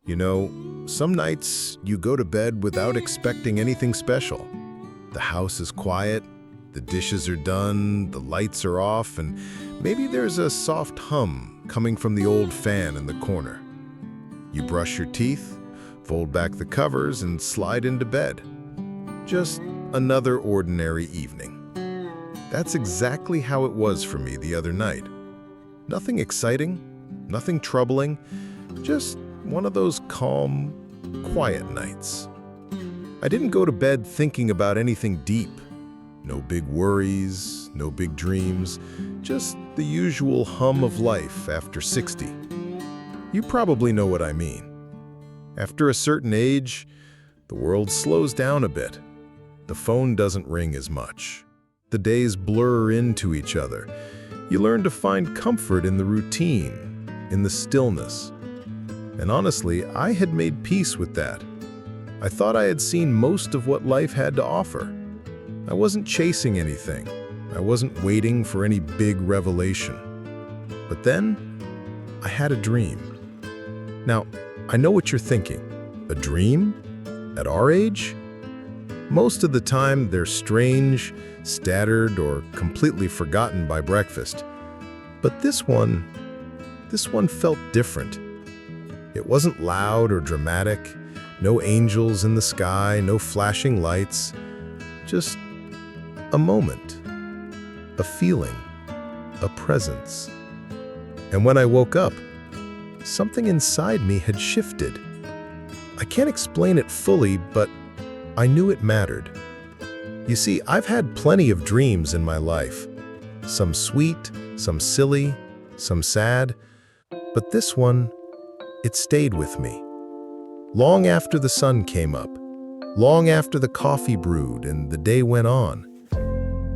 You know, some nights you go to bed without expecting anything special. The house is quiet, the dishes are done, the lights are off, and maybe there's a soft hum coming from the old fan in the corner. You brush your teeth, fold back the covers, and slide into bed. Just another ordinary evening. That's exactly how it was for me the other night. Nothing exciting, nothing troubling, just one of those calm, quiet nights. I didn't go to bed thinking about anything deep. No big worries, no big dreams, just the usual hum of life after 60. You probably know what I mean. After a certain age, the world slows down a bit. The phone doesn't ring as much. The days blur into each other. You learn to find comfort in the routine, in the stillness. And honestly, I had made peace with that. I thought I had seen most of what life had to offer. I wasn't chasing anything. I wasn't waiting for any big revelation. But then, I had a dream. Now, I know what you're thinking. A dream? At our age? Most of the time, they're strange, scattered, or completely forgotten by breakfast. But this one felt different. It wasn't loud or dramatic, no angels in the sky, no flashing lights, just a moment, a feeling, a presence. And when I woke up, something inside me had shifted. I can't explain it fully, but I knew it mattered. You see, I've had plenty of dreams in my life. Some sweet, some silly, some sad, but this one, it stayed with me. Long after the sun came up, long after the coffee brewed and the day went on.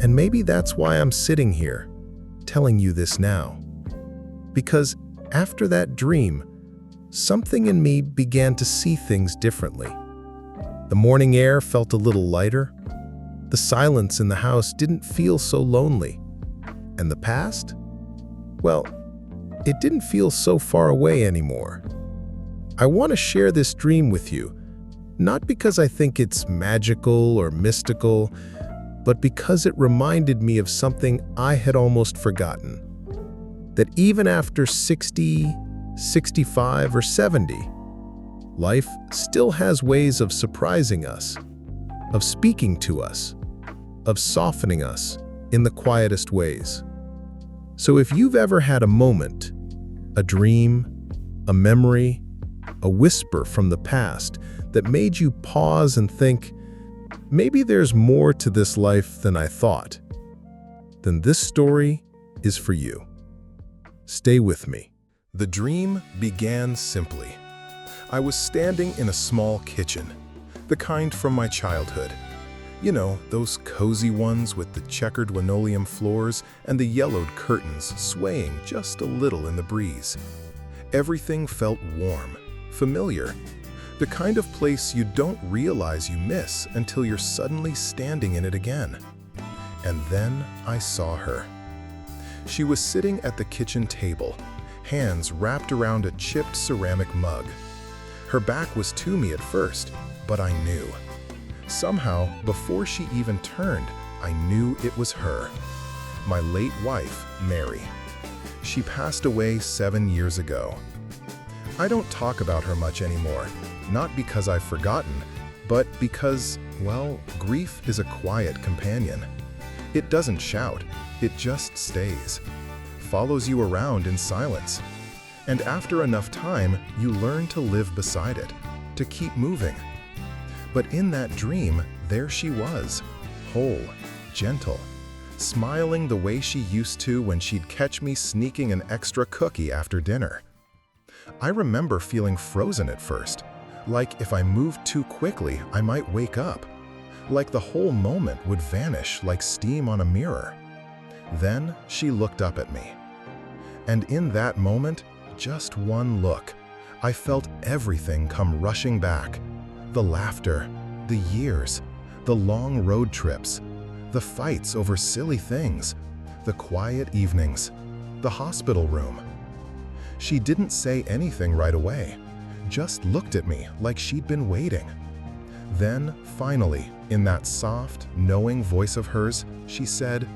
And maybe that's why I'm sitting here, telling you this now. Because after that dream, something in me began to see things differently. The morning air felt a little lighter. The silence in the house didn't feel so lonely. And the past? Well, it didn't feel so far away anymore. I want to share this dream with you, not because I think it's magical or mystical, but because it reminded me of something I had almost forgotten. That even after 60, 65, or 70, life still has ways of surprising us, of speaking to us, of softening us in the quietest ways. So if you've ever had a moment, a dream, a memory, a whisper from the past that made you pause and think, maybe there's more to this life than I thought, then this story is for you. Stay with me. The dream began simply. I was standing in a small kitchen, the kind from my childhood. You know, those cozy ones with the checkered linoleum floors and the yellowed curtains swaying just a little in the breeze. Everything felt warm, familiar, the kind of place you don't realize you miss until you're suddenly standing in it again. And then I saw her. She was sitting at the kitchen table, hands wrapped around a chipped ceramic mug. Her back was to me at first, but I knew. Somehow, before she even turned, I knew it was her. My late wife, Mary. She passed away 7 years ago. I don't talk about her much anymore, not because I've forgotten, but because, well, grief is a quiet companion. It doesn't shout, it just stays, follows you around in silence. And after enough time, you learn to live beside it, to keep moving. But in that dream, there she was, whole, gentle, smiling the way she used to when she'd catch me sneaking an extra cookie after dinner. I remember feeling frozen at first, like if I moved too quickly, I might wake up, like the whole moment would vanish like steam on a mirror. Then she looked up at me. And in that moment, just one look, I felt everything come rushing back. The laughter, the years, the long road trips, the fights over silly things, the quiet evenings, the hospital room. She didn't say anything right away, just looked at me like she'd been waiting. Then, finally, in that soft, knowing voice of hers, she said,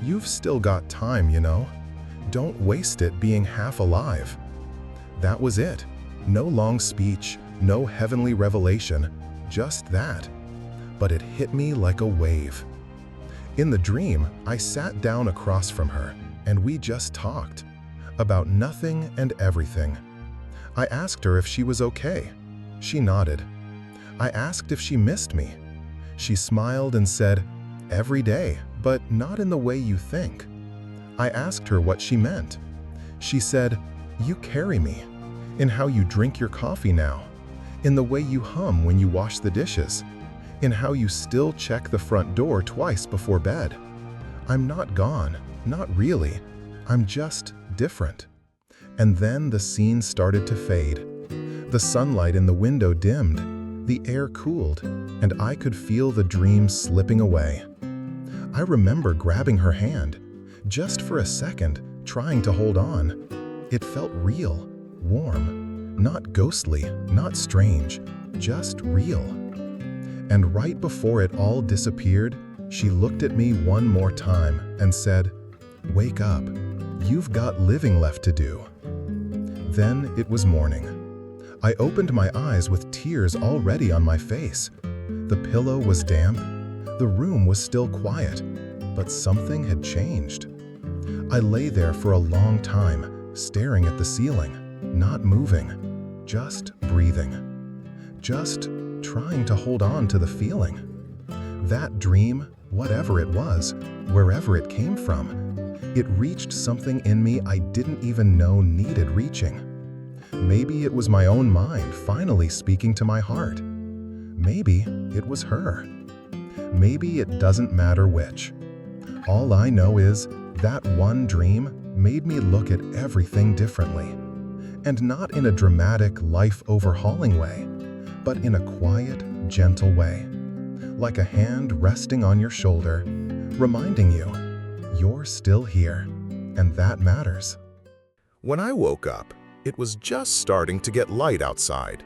"You've still got time, you know. Don't waste it being half alive." That was it. No long speech, no heavenly revelation, just that. But it hit me like a wave. In the dream, I sat down across from her, and we just talked about nothing and everything. I asked her if she was okay. She nodded. I asked if she missed me. She smiled and said, "Every day, but not in the way you think." I asked her what she meant. She said, "You carry me, in how you drink your coffee now, in the way you hum when you wash the dishes, in how you still check the front door twice before bed. I'm not gone, not really. I'm just different." And then the scene started to fade. The sunlight in the window dimmed, the air cooled, and I could feel the dream slipping away. I remember grabbing her hand, just for a second, trying to hold on. It felt real, warm, not ghostly, not strange, just real. And right before it all disappeared, she looked at me one more time and said, "Wake up. You've got living left to do." Then it was morning. I opened my eyes with tears already on my face. The pillow was damp. The room was still quiet, but something had changed. I lay there for a long time, staring at the ceiling, not moving, just breathing, just trying to hold on to the feeling. That dream, whatever it was, wherever it came from, it reached something in me I didn't even know needed reaching. Maybe it was my own mind finally speaking to my heart. Maybe it was her. Maybe it doesn't matter which. All I know is that one dream made me look at everything differently. And not in a dramatic, life-overhauling way, but in a quiet, gentle way. Like a hand resting on your shoulder, reminding you, you're still here, and that matters. When I woke up, it was just starting to get light outside.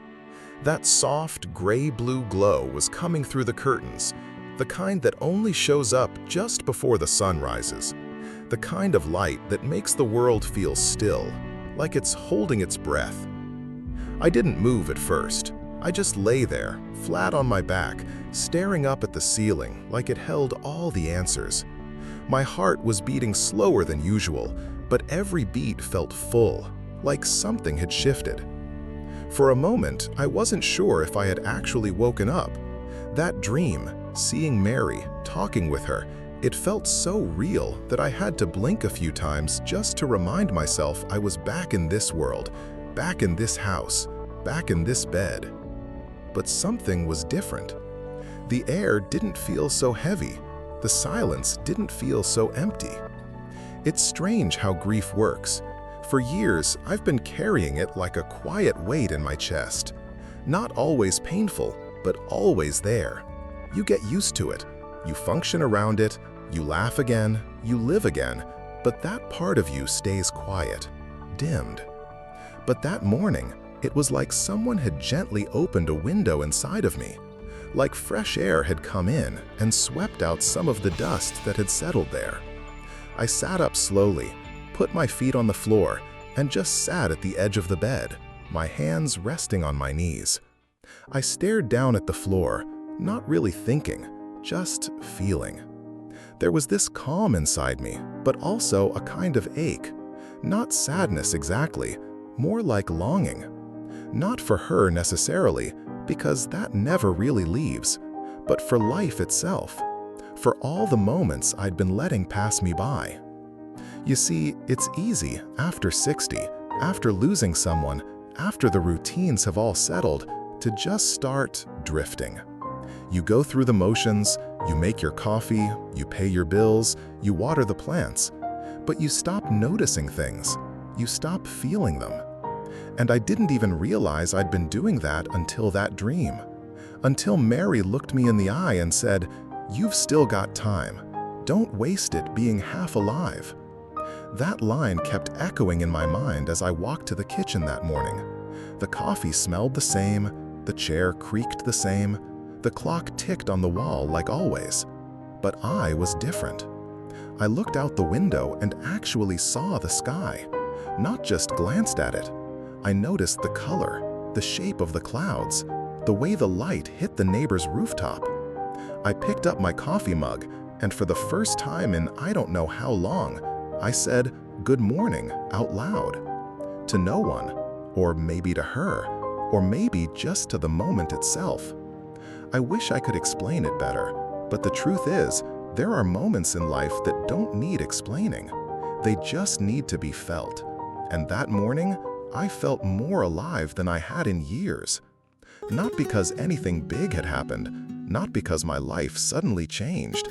That soft, gray-blue glow was coming through the curtains, the kind that only shows up just before the sun rises. The kind of light that makes the world feel still, like it's holding its breath. I didn't move at first. I just lay there, flat on my back, staring up at the ceiling like it held all the answers. My heart was beating slower than usual, but every beat felt full, like something had shifted. For a moment, I wasn't sure if I had actually woken up. That dream, seeing Mary, talking with her, it felt so real that I had to blink a few times just to remind myself I was back in this world, back in this house, back in this bed. But something was different. The air didn't feel so heavy. The silence didn't feel so empty. It's strange how grief works. For years, I've been carrying it like a quiet weight in my chest. Not always painful, but always there. You get used to it. You function around it, you laugh again, you live again, but that part of you stays quiet, dimmed. But that morning, it was like someone had gently opened a window inside of me, like fresh air had come in and swept out some of the dust that had settled there. I sat up slowly, put my feet on the floor, and just sat at the edge of the bed, my hands resting on my knees. I stared down at the floor, not really thinking, just feeling. There was this calm inside me, but also a kind of ache. Not sadness exactly, more like longing. Not for her necessarily, because that never really leaves, but for life itself, for all the moments I'd been letting pass me by. You see, it's easy after 60, after losing someone, after the routines have all settled, to just start drifting. You go through the motions, you make your coffee, you pay your bills, you water the plants, but you stop noticing things, you stop feeling them. And I didn't even realize I'd been doing that until that dream. Until Mary looked me in the eye and said, "You've still got time. Don't waste it being half alive." That line kept echoing in my mind as I walked to the kitchen that morning. The coffee smelled the same, the chair creaked the same, the clock ticked on the wall like always. But I was different. I looked out the window and actually saw the sky, not just glanced at it. I noticed the color, the shape of the clouds, the way the light hit the neighbor's rooftop. I picked up my coffee mug, and for the first time in I don't know how long, I said, "Good morning," out loud. To no one, or maybe to her, or maybe just to the moment itself. I wish I could explain it better, but the truth is, there are moments in life that don't need explaining. They just need to be felt. And that morning, I felt more alive than I had in years. Not because anything big had happened, not because my life suddenly changed,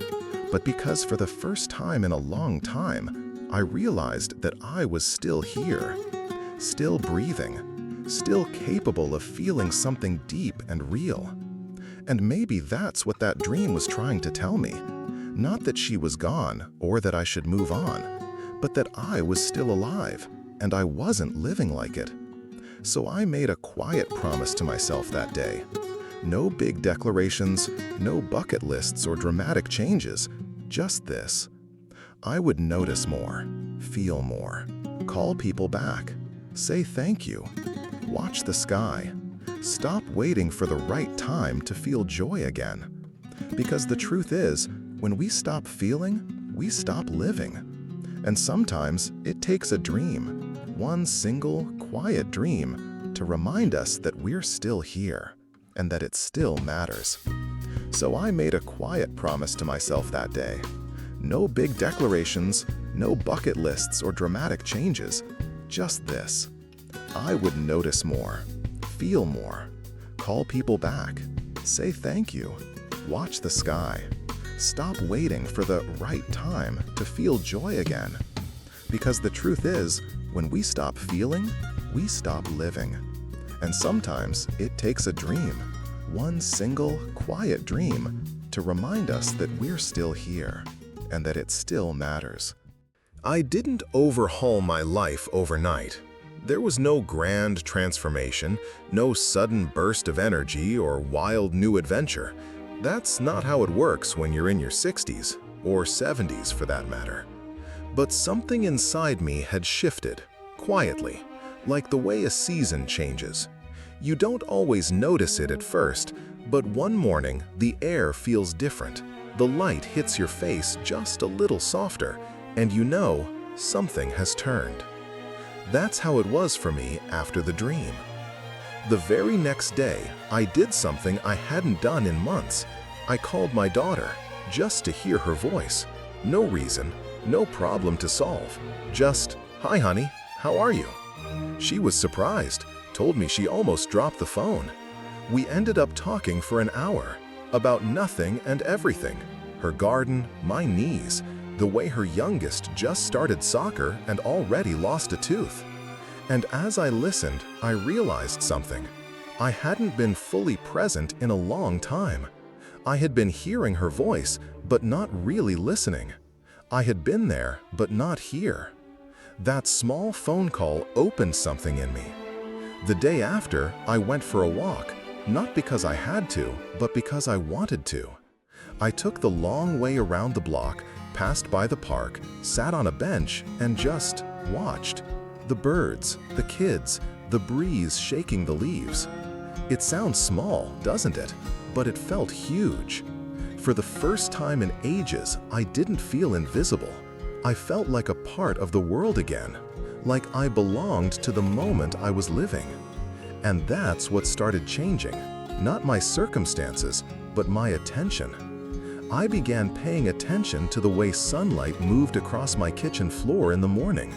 but because for the first time in a long time, I realized that I was still here, still breathing, still capable of feeling something deep and real. And maybe that's what that dream was trying to tell me. Not that she was gone or that I should move on, but that I was still alive and I wasn't living like it. So I made a quiet promise to myself that day. No big declarations, no bucket lists or dramatic changes, just this. I would notice more, feel more, call people back, say thank you, watch the sky, stop waiting for the right time to feel joy again. Because the truth is, when we stop feeling, we stop living. And sometimes it takes a dream, one single, quiet dream, to remind us that we're still here and that it still matters. So I made a quiet promise to myself that day. No big declarations, no bucket lists or dramatic changes, just this. I would notice more, feel more, call people back, say thank you, watch the sky. Stop waiting for the right time to feel joy again. Because the truth is, when we stop feeling, we stop living. And sometimes it takes a dream, one single, quiet dream, to remind us that we're still here and that it still matters. I didn't overhaul my life overnight. There was no grand transformation, no sudden burst of energy or wild new adventure. That's not how it works when you're in your 60s, or 70s for that matter. But something inside me had shifted, quietly, like the way a season changes. You don't always notice it at first, but one morning the air feels different. The light hits your face just a little softer, and you know something has turned. That's how it was for me after the dream. The very next day, I did something I hadn't done in months. I called my daughter, just to hear her voice. No reason, no problem to solve. Just, "Hi honey, how are you?" She was surprised, told me she almost dropped the phone. We ended up talking for an hour, about nothing and everything. Her garden, my knees, the way her youngest just started soccer and already lost a tooth. And as I listened, I realized something. I hadn't been fully present in a long time. I had been hearing her voice, but not really listening. I had been there, but not here. That small phone call opened something in me. The day after, I went for a walk, not because I had to, but because I wanted to. I took the long way around the block, passed by the park, sat on a bench, and just watched. The birds, the kids, the breeze shaking the leaves. It sounds small, doesn't it? But it felt huge. For the first time in ages, I didn't feel invisible. I felt like a part of the world again, like I belonged to the moment I was living. And that's what started changing, not my circumstances, but my attention. I began paying attention to the way sunlight moved across my kitchen floor in the morning,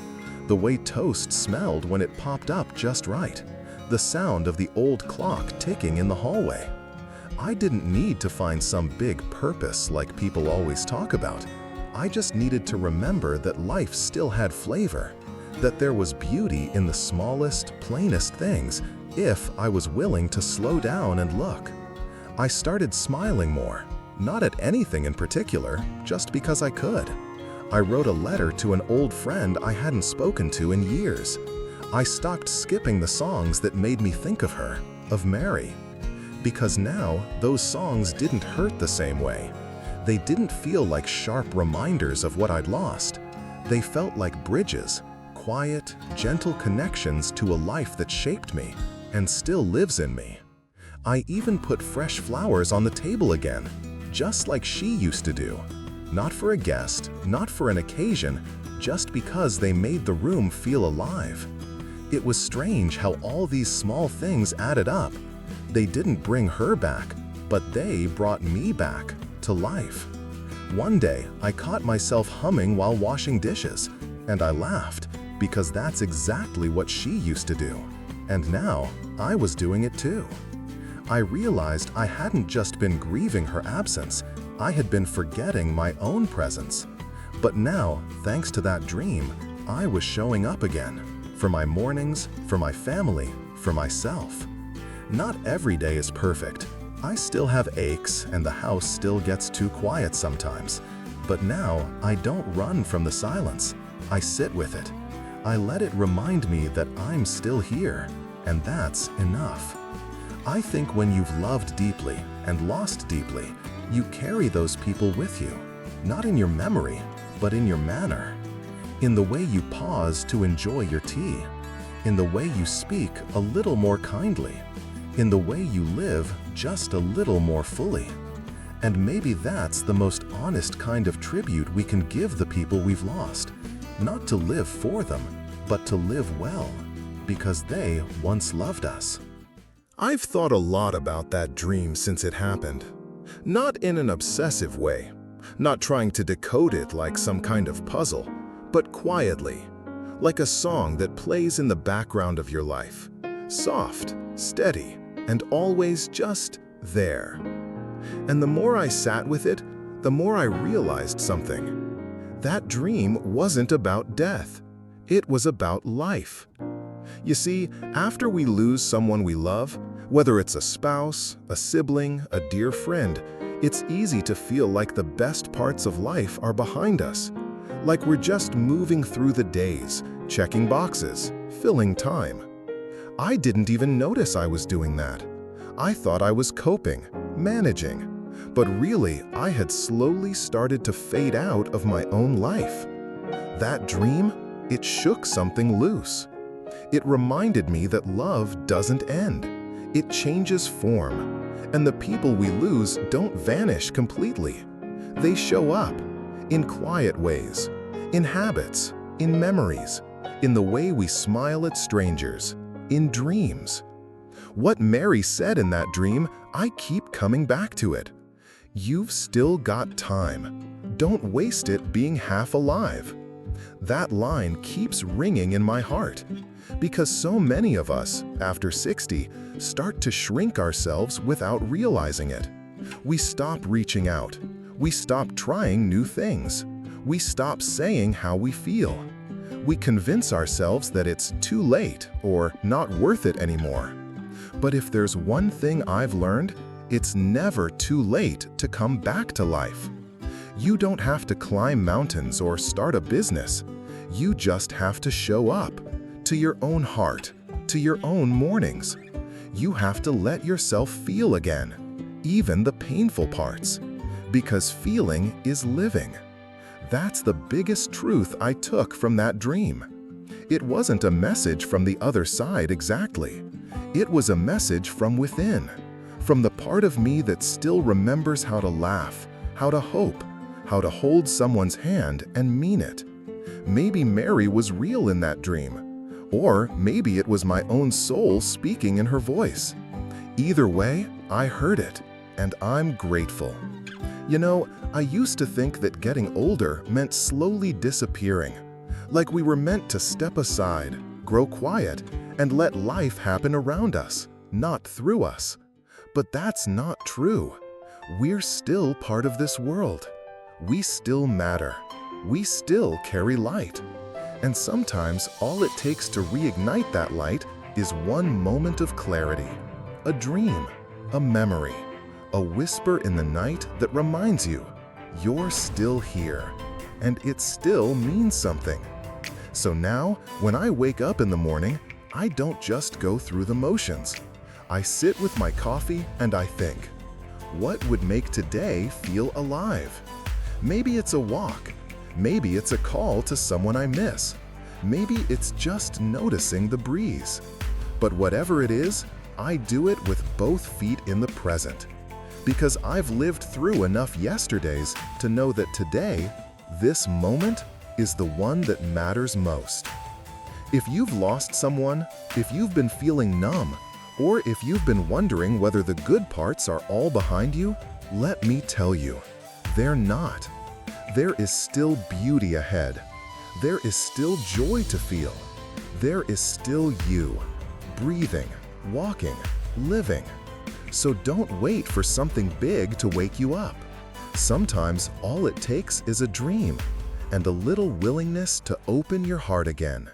the way toast smelled when it popped up just right, the sound of the old clock ticking in the hallway. I didn't need to find some big purpose like people always talk about. I just needed to remember that life still had flavor, that there was beauty in the smallest, plainest things if I was willing to slow down and look. I started smiling more, not at anything in particular, just because I could. I wrote a letter to an old friend I hadn't spoken to in years. I stopped skipping the songs that made me think of her, of Mary. Because now, those songs didn't hurt the same way. They didn't feel like sharp reminders of what I'd lost. They felt like bridges, quiet, gentle connections to a life that shaped me and still lives in me. I even put fresh flowers on the table again, just like she used to do. Not for a guest, not for an occasion, just because they made the room feel alive. It was strange how all these small things added up. They didn't bring her back, but they brought me back to life. One day, I caught myself humming while washing dishes, and I laughed because that's exactly what she used to do. And now, I was doing it too. I realized I hadn't just been grieving her absence, I had been forgetting my own presence. But now, thanks to that dream, I was showing up again. For my mornings, for my family, for myself. Not every day is perfect. I still have aches and the house still gets too quiet sometimes. But now, I don't run from the silence. I sit with it. I let it remind me that I'm still here, and that's enough. I think when you've loved deeply and lost deeply, you carry those people with you, not in your memory, but in your manner. In the way you pause to enjoy your tea, in the way you speak a little more kindly, in the way you live just a little more fully. And maybe that's the most honest kind of tribute we can give the people we've lost. Not to live for them, but to live well, because they once loved us. I've thought a lot about that dream since it happened. Not in an obsessive way, not trying to decode it like some kind of puzzle, but quietly, like a song that plays in the background of your life. Soft, steady, and always just there. And the more I sat with it, the more I realized something. That dream wasn't about death. It was about life. You see, after we lose someone we love, whether it's a spouse, a sibling, a dear friend, it's easy to feel like the best parts of life are behind us. Like we're just moving through the days, checking boxes, filling time. I didn't even notice I was doing that. I thought I was coping, managing. But really, I had slowly started to fade out of my own life. That dream, it shook something loose. It reminded me that love doesn't end. It changes form. And the people we lose don't vanish completely. They show up. In quiet ways, in habits, in memories, in the way we smile at strangers, in dreams. What Mary said in that dream, I keep coming back to it. You've still got time. Don't waste it being half alive. That line keeps ringing in my heart, because so many of us, after 60, start to shrink ourselves without realizing it. We stop reaching out. We stop trying new things. We stop saying how we feel. We convince ourselves that it's too late or not worth it anymore. But if there's one thing I've learned, it's never too late to come back to life. You don't have to climb mountains or start a business. You just have to show up to your own heart, to your own mornings. You have to let yourself feel again, even the painful parts. Because feeling is living. That's the biggest truth I took from that dream. It wasn't a message from the other side exactly. It was a message from within, from the part of me that still remembers how to laugh, how to hope, how to hold someone's hand and mean it. Maybe Mary was real in that dream, or maybe it was my own soul speaking in her voice. Either way, I heard it, and I'm grateful. You know, I used to think that getting older meant slowly disappearing, like we were meant to step aside, grow quiet, and let life happen around us, not through us. But that's not true. We're still part of this world. We still matter. We still carry light. And sometimes all it takes to reignite that light is one moment of clarity, a dream, a memory, a whisper in the night that reminds you, you're still here, and it still means something. So now, when I wake up in the morning, I don't just go through the motions. I sit with my coffee and I think, what would make today feel alive? Maybe it's a walk. Maybe it's a call to someone I miss. Maybe it's just noticing the breeze. But whatever it is, I do it with both feet in the present. Because I've lived through enough yesterdays to know that today, this moment, is the one that matters most. If you've lost someone, if you've been feeling numb, or if you've been wondering whether the good parts are all behind you, let me tell you, they're not. There is still beauty ahead. There is still joy to feel. There is still you, breathing, walking, living. So don't wait for something big to wake you up. Sometimes all it takes is a dream and a little willingness to open your heart again.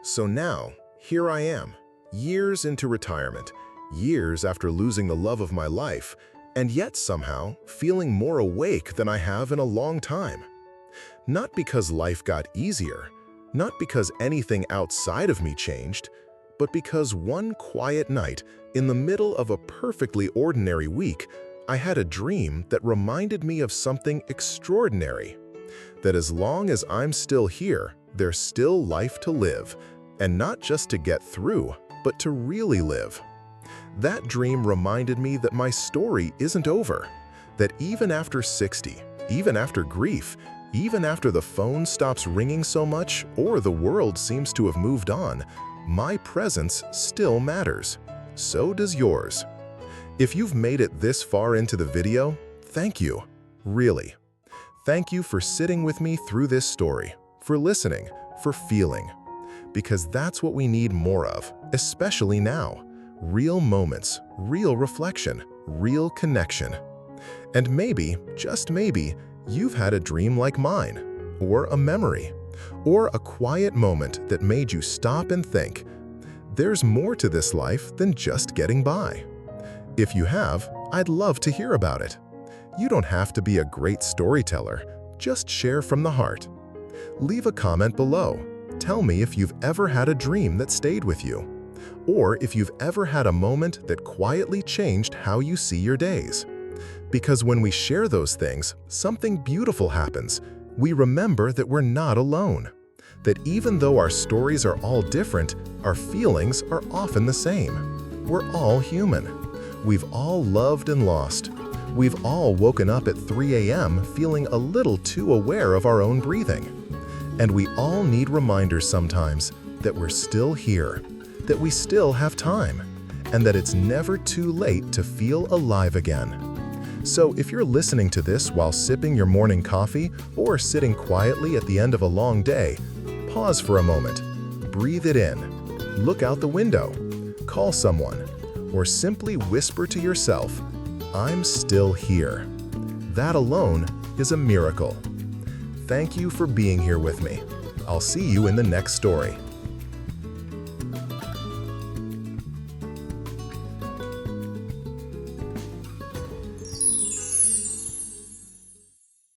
So now, here I am, years into retirement, years after losing the love of my life, and yet somehow feeling more awake than I have in a long time. Not because life got easier, not because anything outside of me changed, but because one quiet night, in the middle of a perfectly ordinary week, I had a dream that reminded me of something extraordinary. That as long as I'm still here, there's still life to live, and not just to get through, but to really live. That dream reminded me that my story isn't over, that even after 60, even after grief, even after the phone stops ringing so much or the world seems to have moved on, my presence still matters. So does yours. If you've made it this far into the video, thank you. Really. Thank you for sitting with me through this story, for listening, for feeling. Because that's what we need more of, especially now. Real moments, real reflection, real connection. And maybe, just maybe, you've had a dream like mine, or a memory, or a quiet moment that made you stop and think, there's more to this life than just getting by. If you have, I'd love to hear about it. You don't have to be a great storyteller, just share from the heart. Leave a comment below. Tell me if you've ever had a dream that stayed with you, or if you've ever had a moment that quietly changed how you see your days. Because when we share those things, something beautiful happens. We remember that we're not alone. That even though our stories are all different, our feelings are often the same. We're all human. We've all loved and lost. We've all woken up at 3 a.m. feeling a little too aware of our own breathing. And we all need reminders sometimes that we're still here, that we still have time, and that it's never too late to feel alive again. So if you're listening to this while sipping your morning coffee or sitting quietly at the end of a long day, pause for a moment, breathe it in, look out the window, call someone, or simply whisper to yourself, I'm still here. That alone is a miracle. Thank you for being here with me. I'll see you in the next story.